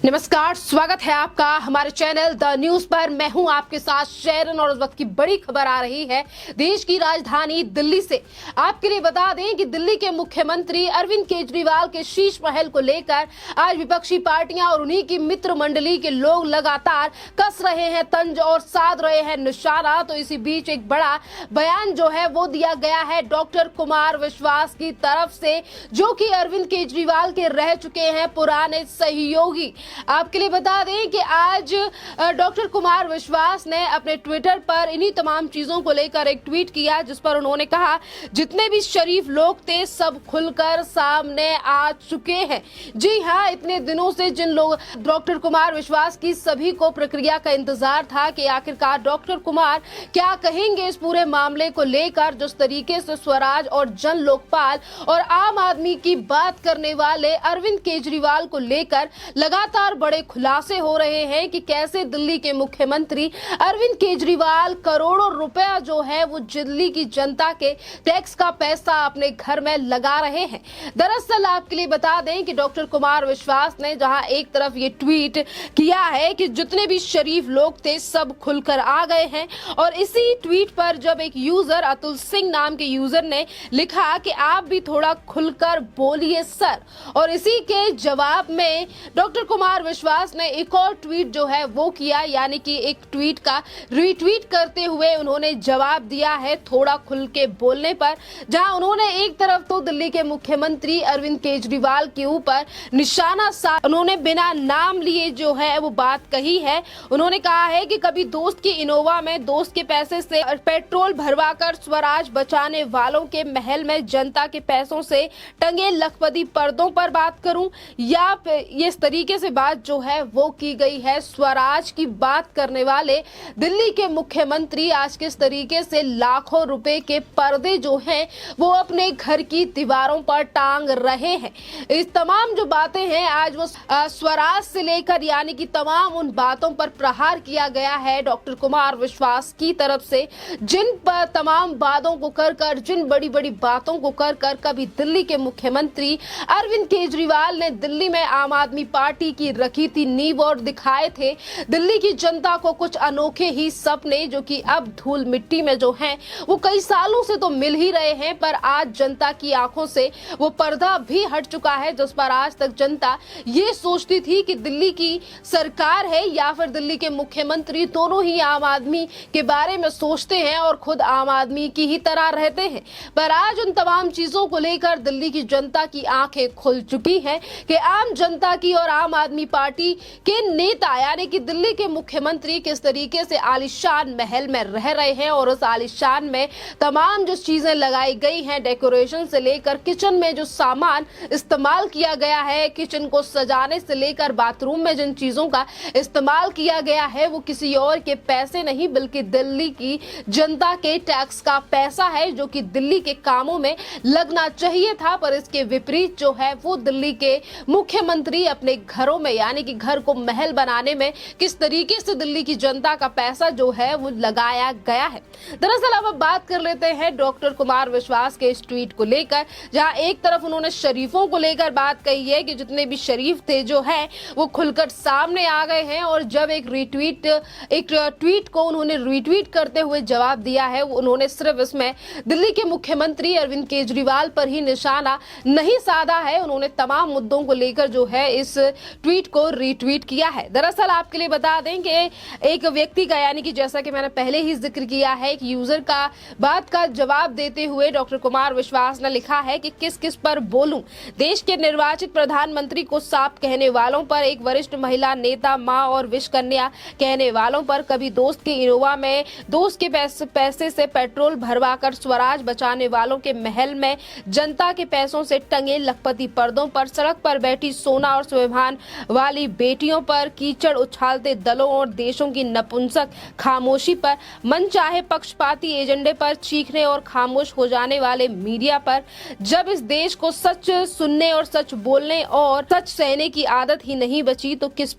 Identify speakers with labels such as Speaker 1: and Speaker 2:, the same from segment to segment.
Speaker 1: नमस्कार, स्वागत है आपका हमारे चैनल द न्यूज पर। मैं हूं आपके साथ शेरन और उस वक्त की बड़ी खबर आ रही है देश की राजधानी दिल्ली से। आपके लिए बता दें कि दिल्ली के मुख्यमंत्री अरविंद केजरीवाल के शीश महल को लेकर आज विपक्षी पार्टियां और उन्हीं की मित्र मंडली के लोग लगातार कस रहे हैं तंज और साध रहे हैं निशाना। तो इसी बीच एक बड़ा बयान जो है वो दिया गया है डॉक्टर कुमार विश्वास की तरफ से, जो कि अरविंद केजरीवाल के रह चुके हैं पुराने सहयोगी। आपके लिए बता दें कि आज डॉक्टर कुमार विश्वास ने अपने ट्विटर पर इन्हीं तमाम चीजों को लेकर एक ट्वीट किया, जिस पर उन्होंने कहा जितने भी शरीफ लोग थे सब खुलकर सामने आ चुके हैं। जी हां, इतने दिनों से जिन लोग डॉक्टर कुमार विश्वास की सभी को प्रक्रिया का इंतजार था कि आखिरकार डॉक्टर कुमार क्या कहेंगे इस पूरे मामले को लेकर, जिस तरीके से स्वराज और जन लोकपाल और आम आदमी की बात करने वाले अरविंद केजरीवाल को लेकर लगातार बड़े खुलासे हो रहे हैं कि कैसे दिल्ली के मुख्यमंत्री अरविंद केजरीवाल करोड़ों रुपया जो है वो दिल्ली की जनता के टैक्स का पैसा अपने घर में लगा रहे हैं। दरअसल आपके लिए बता दें कि डॉक्टर कुमार विश्वास ने जहां एक तरफ ये ट्वीट किया है कि जितने भी शरीफ लोग थे सब खुलकर आ गए हैं, और इसी ट्वीट पर जब एक यूजर अतुल सिंह नाम के यूजर ने लिखा कि आप भी थोड़ा खुलकर बोलिए सर, और इसी के जवाब में डॉक्टर कुमार विश्वास ने एक और ट्वीट जो है वो किया, यानी कि एक ट्वीट का रीट्वीट करते हुए उन्होंने जवाब दिया है थोड़ा खुल के बोलने पर, जहां उन्होंने एक तरफ तो दिल्ली के मुख्यमंत्री अरविंद केजरीवाल के ऊपर निशाना साध उन्होंने बिना नाम लिए जो है वो बात कही है। उन्होंने कहा है कि कभी दोस्त की इनोवा में दोस्त के पैसे से पेट्रोल भरवाकर स्वराज बचाने वालों के महल में जनता के पैसों से टंगे लखपति पर्दों पर बात करूं, या ये इस तरीके से बात जो है वो की गई है। स्वराज की बात करने वाले दिल्ली के मुख्यमंत्री आज किस तरीके से लाखों रुपए के पर्दे जो हैं वो अपने घर की दीवारों पर टांग रहे हैं। इस तमाम जो बातें हैं आज वो स्वराज से लेकर यानी कि तमाम उन बातों पर प्रहार किया गया है डॉक्टर कुमार विश्वास की तरफ से, जिन पर तमाम वादों को कर जिन बड़ी बड़ी बातों को कर कभी दिल्ली के मुख्यमंत्री अरविंद केजरीवाल ने दिल्ली में आम आदमी पार्टी की रखी थी नींव और दिखाए थे दिल्ली की जनता को कुछ अनोखे ही सपने, जो कि अब धूल मिट्टी में जो हैं वो कई सालों से तो मिल ही रहे हैं, पर आज जनता की आंखों से वो पर्दा भी हट चुका है, जिस पर आज तक जनता ये सोचती थी कि दिल्ली की सरकार है या फिर दिल्ली के मुख्यमंत्री दोनों ही आम आदमी के बारे में सोचते हैं और खुद आम आदमी की ही तरह रहते हैं। पर आज उन तमाम चीजों को लेकर दिल्ली की जनता की आंखें खुल चुकी हैं कि आम जनता की और आम आदमी पार्टी के नेता यानी कि दिल्ली के मुख्यमंत्री किस तरीके से आलीशान महल में रह रहे हैं, और उस आलीशान में तमाम जो चीजें लगाई गई हैं, डेकोरेशन से लेकर किचन में जो सामान इस्तेमाल किया गया है, किचन को सजाने से लेकर बाथरूम में जिन चीजों का इस्तेमाल किया गया है वो किसी और के पैसे नहीं बल्कि दिल्ली की जनता के टैक्स का पैसा है, जो कि दिल्ली के कामों में लगना चाहिए था। पर इसके विपरीत जो है वो दिल्ली के मुख्यमंत्री अपने घरों में यानी कि घर को महल बनाने में किस तरीके से दिल्ली की जनता का पैसा जो है वो लगाया गया है। दरअसल अब बात कर लेते हैं डॉक्टर कुमार विश्वास के इस ट्वीट को लेकर, जहां एक तरफ उन्होंने शरीफों को लेकर बात कही है कि जितने भी शरीफ थे जो है वो खुलकर सामने आ गए हैं, और जब एक ट्वीट को उन्होंने रीट्वीट करते हुए जवाब दिया है, उन्होंने सिर्फ इसमें दिल्ली के मुख्यमंत्री अरविंद केजरीवाल पर ही निशाना नहीं साधा है, उन्होंने तमाम मुद्दों को लेकर जो है इस ट्वीट को रीट्वीट किया है। दरअसल आपके लिए बता दें कि एक व्यक्ति का यानी कि जैसा कि मैंने पहले ही जिक्र किया है, एक यूजर का बात का जवाब देते हुए डॉक्टर कुमार विश्वास ने लिखा है कि किस किस पर बोलूं, देश के निर्वाचित प्रधानमंत्री को साफ कहने वालों पर, एक वरिष्ठ महिला नेता, मां और विष कन्या कहने वालों पर, कभी दोस्त के इनोवा में दोस्त के पैसे से पेट्रोल भरवाकर स्वराज बचाने वालों के महल में जनता के पैसों से टंगे लखपति पर्दों पर, सड़क पर बैठी सोना और स्वाभिमान वाली बेटियों पर, कीचड़ उछालते दलों और देशों की नपुंसक खामोशी पर, मनचाहे पक्षपाती एजेंडे पर चीखने और खामोश हो जाने वाले मीडिया पर, जब इस देश को सच सुनने और सच बोलने और सच सहने की आदत ही नहीं बची तो किस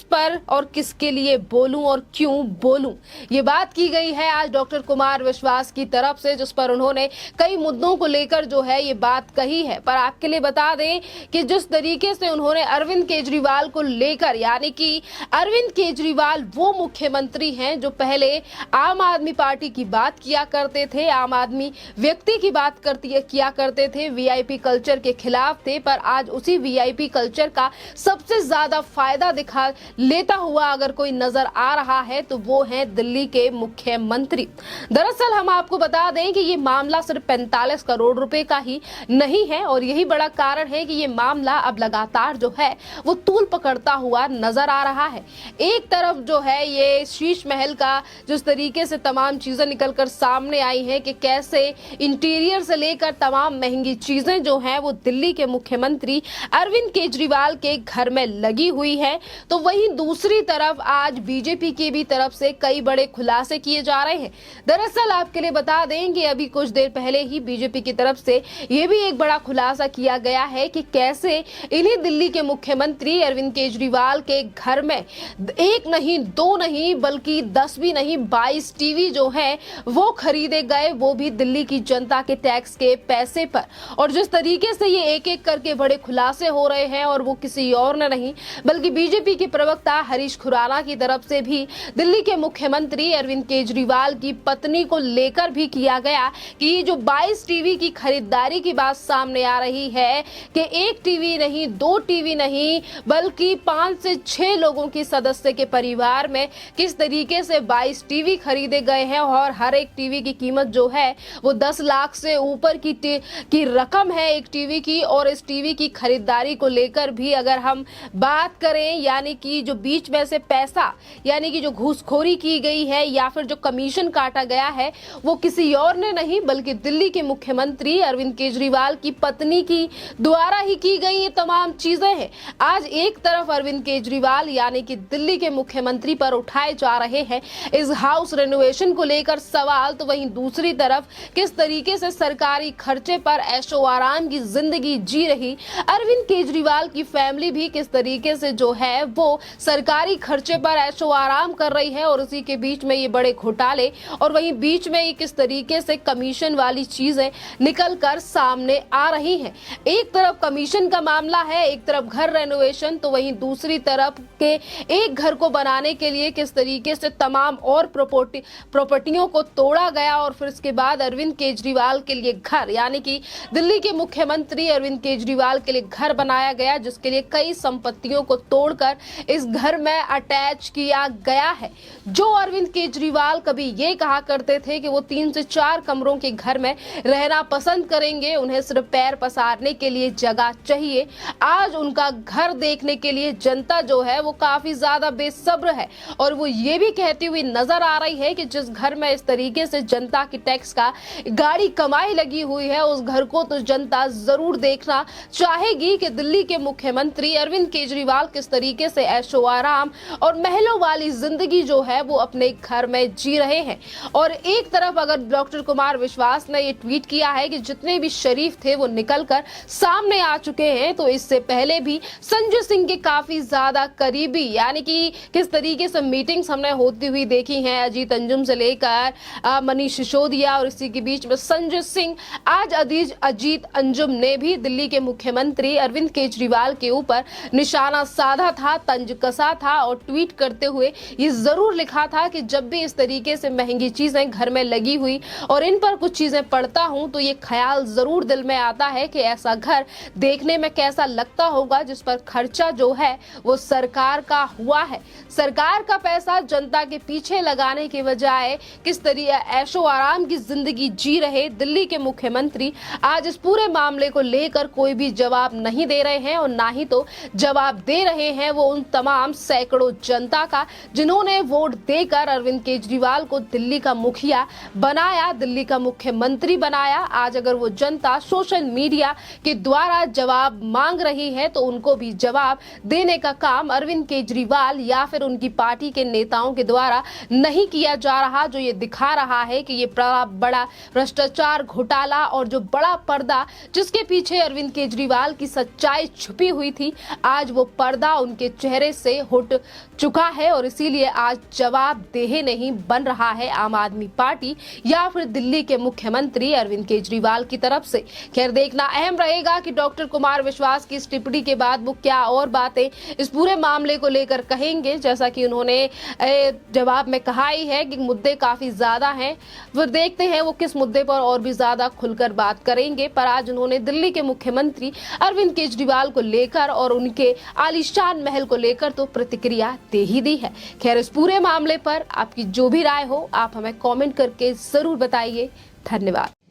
Speaker 1: पर और किसके लिए बोलूं और क्यों बोलूं। ये बात की गई है आज डॉक्टर कुमार विश्वास की तरफ से, जिस पर उन्होंने कई मुद्दों को लेकर जो है ये बात कही है। पर आपके लिए बता दें कि जिस तरीके से उन्होंने अरविंद केजरीवाल केजरीवाल को लेकर, यानी कि अरविंद केजरीवाल वो मुख्यमंत्री हैं जो पहले आम आदमी पार्टी की बात किया करते थे, आम आदमी व्यक्ति की बात किया करते थे, वीआईपी कल्चर के खिलाफ थे, पर आज उसी वीआईपी कल्चर का सबसे ज्यादा फायदा दिखा लेता हुआ अगर कोई नजर आ रहा है तो वो है दिल्ली के मुख्यमंत्री। दरअसल हम आपको बता दें कि ये मामला सिर्फ 45 करोड़ रुपए का ही नहीं है और यही बड़ा कारण है कि ये मामला अब लगातार जो है वो तूल पकड़ता हुआ नजर आ रहा है। एक तरफ जो है ये शीश महल का जिस तरीके से तमाम चीजें निकलकर सामने आई हैं कि कैसे इंटीरियर से लेकर तमाम महंगी चीजें जो हैं वो दिल्ली के मुख्यमंत्री अरविंद केजरीवाल के घर में लगी हुई है, तो वहीं दूसरी तरफ आज बीजेपी की भी तरफ से कई बड़े खुलासे किए जा रहे हैं। दरअसल आपके लिए बता दें कि अभी कुछ देर पहले ही बीजेपी की तरफ से ये भी एक बड़ा खुलासा किया गया है कि कैसे इन्हीं दिल्ली के मुख्यमंत्री अरविंद केजरीवाल के घर में एक नहीं, दो नहीं, बल्कि 10 भी नहीं, 22 टीवी जो है वो खरीदे गए, वो भी दिल्ली की जनता के टैक्स के पैसे पर। और जिस तरीके से ये एक एक करके बड़े खुलासे हो रहे हैं और वो किसी और ने नहीं बल्कि बीजेपी के प्रवक्ता हरीश खुराना की तरफ से भी दिल्ली के मुख्यमंत्री अरविंद केजरीवाल की पत्नी को लेकर भी किया गया कि ये जो 22 टीवी की खरीदारी की बात सामने आ रही है कि एक टीवी नहीं, 2 टीवी नहीं, बल्कि 5 से 6 लोगों की सदस्य के परिवार में किस तरीके से 22 टीवी खरीदे गए हैं और हर एक टीवी की कीमत जो है वो 10 लाख से ऊपर की रकम है एक टीवी की। और इस टीवी की खरीदारी को लेकर भी अगर हम बात करें, यानी कि जो बीच में से पैसा, यानी कि जो घूसखोरी की गई है या फिर जो कमीशन काटा गया है, वो किसी और ने नहीं बल्कि दिल्ली के मुख्यमंत्री अरविंद केजरीवाल की पत्नी की द्वारा ही की गई ये तमाम चीजें हैं। आज एक तरफ अरविंद केजरीवाल यानी कि दिल्ली के मुख्यमंत्री पर उठाए जा रहे हैं इस हाउस रेनोवेशन को लेकर सवाल, तो वहीं दूसरी तरफ किस तरीके से सरकारी खर्चे पर ऐशो आराम की जिंदगी जी रही अरविंद केजरीवाल की फैमिली भी किस तरीके से जो है वो सरकारी खर्चे पर ऐशो आराम कर रही है और उसी के बीच में ये बड़े घोटाले और वहीं बीच में ये किस तरीके से कमीशन वाली चीजें निकल कर सामने आ रही हैं। एक तरफ कमीशन का मामला है, एक तरफ घर रेनोवेशन, तो वहीं दूसरी तरफ के एक घर को बनाने के लिए किस तरीके से तमाम और प्रॉपर्टियों को तोड़ा गया और फिर इसके बाद अरविंद केजरीवाल के लिए घर, यानी कि दिल्ली के मुख्यमंत्री अरविंद केजरीवाल के लिए घर बनाया गया जिसके लिए कई संपत्तियों को तोड़कर इस घर में अटैच किया गया है। जो अरविंद केजरीवाल कभी ये कहा करते थे कि वो 3 से 4 कमरों के घर में रहना पसंद करेंगे, उन्हें सिर्फ पैर पसारने के लिए जगह चाहिए, आज उनका घर देखने के लिए जनता जो है वो काफी ज्यादा बेसब्र है और वो ये भी कहती हुई नजर आ रही है कि जिस घर में इस तरीके से जनता की टैक्स का गाड़ी कमाई लगी हुई है उस घर को तो जनता जरूर देखना चाहेगी कि दिल्ली के मुख्यमंत्री अरविंद केजरीवाल किस तरीके से ऐशो आराम और महलों वाली जिंदगी जो है वो अपने घर में जी रहे हैं। और एक तरफ अगर डॉक्टर कुमार विश्वास ने ये ट्वीट किया है कि जितने भी शरीफ थे वो निकलकर सामने आ चुके हैं, तो इससे पहले भी संजय सिंह के काफी ज्यादा करीबी, यानी कि किस तरीके से मीटिंग्स हमने होती हुई देखी हैं अजीत अंजुम से लेकर मनीष सिसोदिया और इसी के बीच में संजय सिंह। आज अजीत अंजुम ने भी दिल्ली के मुख्यमंत्री अरविंद केजरीवाल के ऊपर निशाना साधा था, तंज कसा था और ट्वीट करते हुए ये जरूर लिखा था कि जब भी इस तरीके से महंगी चीजें घर में लगी हुई और इन पर कुछ चीजें पढ़ता हूं तो ये ख्याल जरूर दिल में आता है कि ऐसा घर देखने में कैसा लगता होगा जिस पर खर्चा जो है वो सरकार का हुआ है। सरकार का पैसा जनता के पीछे लगाने के बजाय किस तरीके ऐशो आराम की जिंदगी जी रहे दिल्ली के मुख्यमंत्री आज इस पूरे मामले को लेकर कोई भी जवाब नहीं दे रहे हैं और ना ही तो जवाब दे रहे हैं वो उन तमाम सैकड़ों जनता का जिन्होंने वोट देकर अरविंद केजरीवाल को दिल्ली का मुखिया बनाया, दिल्ली का मुख्यमंत्री बनाया। आज अगर वो जनता सोशल मीडिया के द्वारा जवाब मांग रही है तो उनको भी जवाब देने का काम अरविंद केजरीवाल या फिर उनकी पार्टी के नेताओं के द्वारा नहीं किया जा रहा, जो ये दिखा रहा है कि ये बड़ा भ्रष्टाचार घोटाला और जो बड़ा पर्दा जिसके पीछे अरविंद केजरीवाल की सच्चाई छुपी हुई थी आज वो पर्दा उनके चेहरे से हट चुका है और इसीलिए आज जवाबदेह नहीं बन रहा है आम आदमी पार्टी या फिर दिल्ली के मुख्यमंत्री अरविंद केजरीवाल की तरफ से। खैर देखना अहम रहेगा कि डॉक्टर कुमार विश्वास की इस टिप्पणी के बाद वो क्या और बातें इस पूरे मामले को लेकर कहेंगे। जैसा कि उन्होंने जवाब में कहा ही है कि मुद्दे काफी ज्यादा हैं, फिर देखते हैं वो किस मुद्दे पर और भी ज्यादा खुलकर बात करेंगे। पर आज उन्होंने दिल्ली के मुख्यमंत्री अरविंद केजरीवाल को लेकर और उनके आलीशान महल को लेकर तो प्रतिक्रिया दे ही दी है। खैर, इस पूरे मामले पर आपकी जो भी राय हो आप हमें कमेंट करके जरूर बताइए। धन्यवाद।